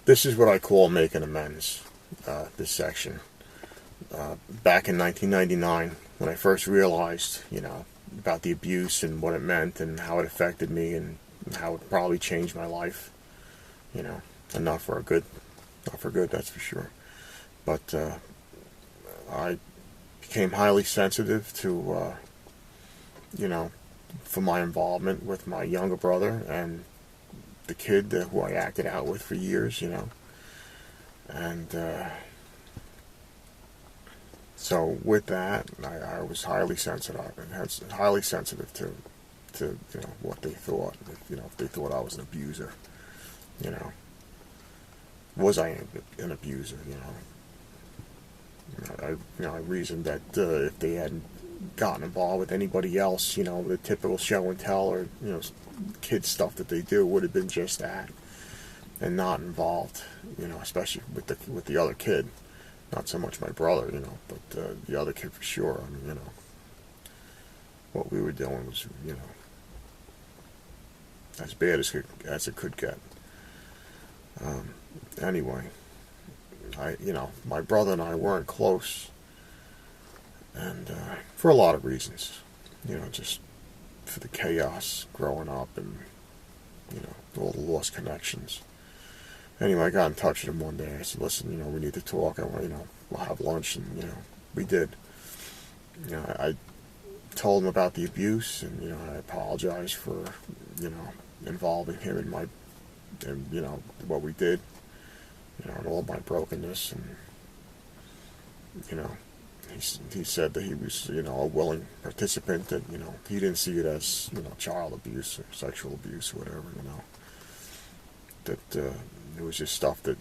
this is what I call making amends, this section. Back in 1999, when I first realized, about the abuse and what it meant and how it affected me and how it probably changed my life, and not for good, that's for sure. But I became highly sensitive to, you know, for my involvement with my younger brother and the kid who I acted out with for years, And so with that, I was highly sensitive to what they thought. If they thought I was an abuser, you know, was I an abuser? I reasoned that if they hadn't gotten involved with anybody else, the typical show and tell or kid stuff that they do would have been just that, and not involved, especially with the other kid. Not so much my brother, but the other kid for sure. I mean, what we were doing was, as bad as it could get. Anyway, my brother and I weren't close, and for a lot of reasons, just for the chaos growing up and, all the lost connections. Anyway, I got in touch with him one day. I said, listen, we need to talk. We'll have lunch, and, we did. I told him about the abuse, and, I apologized for, involving him in what we did, and all my brokenness, and, he said that he was, a willing participant, that, he didn't see it as, child abuse or sexual abuse or whatever, that it was just stuff that,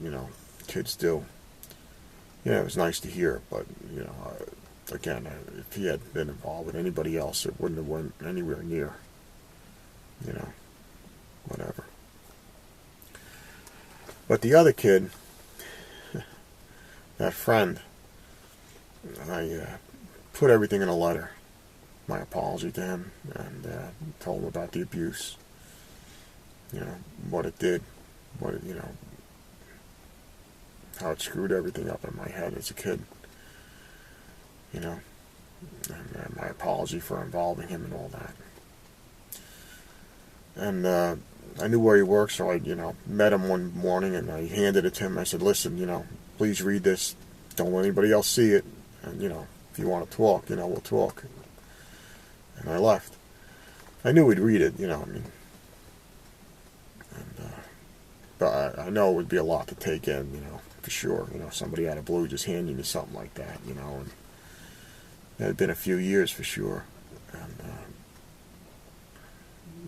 kids do. It was nice to hear, but, again, if he had been involved with anybody else, it wouldn't have went anywhere near, whatever. But the other kid, that friend, I put everything in a letter, my apology to him, and told him about the abuse, what it did, how it screwed everything up in my head as a kid, and my apology for involving him in all that. And I knew where he worked, so I, met him one morning and I handed it to him. I said, listen, please read this. Don't let anybody else see it. And, if you want to talk, we'll talk. And I left. I knew he'd read it, and, but I know it would be a lot to take in, for sure. Somebody out of blue just handing me something like that, and it had been a few years for sure. And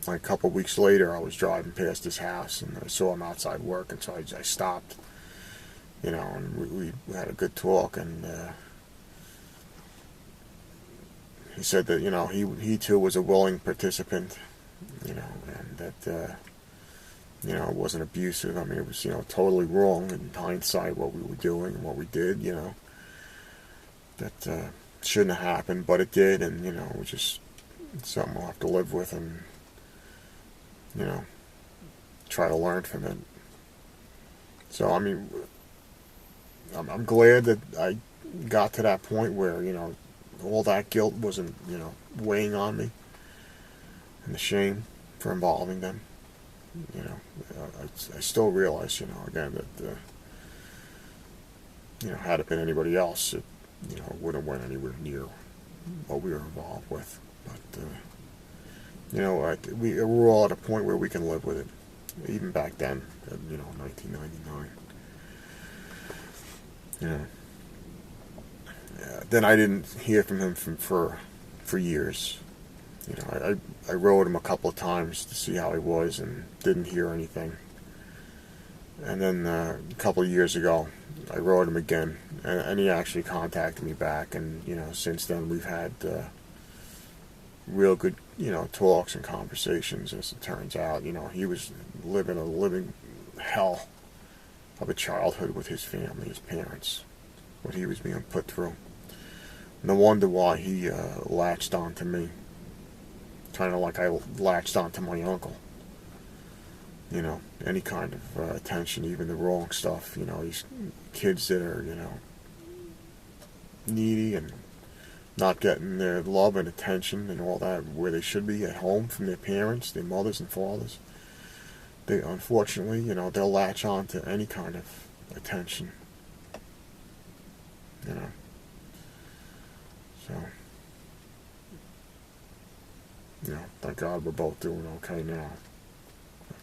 like a couple of weeks later, I was driving past his house, and I saw him outside working, so I stopped, and we had a good talk, and he said that, he too was a willing participant, and that, it wasn't abusive. I mean, it was, totally wrong in hindsight what we were doing and what we did, that shouldn't have happened, but it did, and, it was just something we'll have to live with and, try to learn from it. So, I mean, I'm glad that I got to that point where, all that guilt wasn't, weighing on me, and the shame for involving them. I still realize, again, that, had it been anybody else, it, wouldn't have went anywhere near what we were involved with. But, we're all at a point where we can live with it, even back then, 1999. Then I didn't hear from him for years. I wrote him a couple of times to see how he was and didn't hear anything. And then a couple of years ago, I wrote him again, and he actually contacted me back. And since then we've had real good talks and conversations. As it turns out, he was living a living hell of a childhood with his family, his parents, what he was being put through. No wonder why he latched onto me, kind of like I latched onto my uncle. you know, any kind of attention, even the wrong stuff. You know, these kids that are, you know, needy and not getting their love and attention and all that where they should be at home from their parents, their mothers and fathers. They, unfortunately, you know, they'll latch on to any kind of attention. You know. So, you know, thank God we're both doing okay now.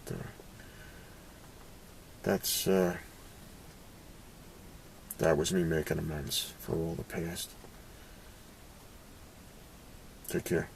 But that was me making amends for all the past. Take care.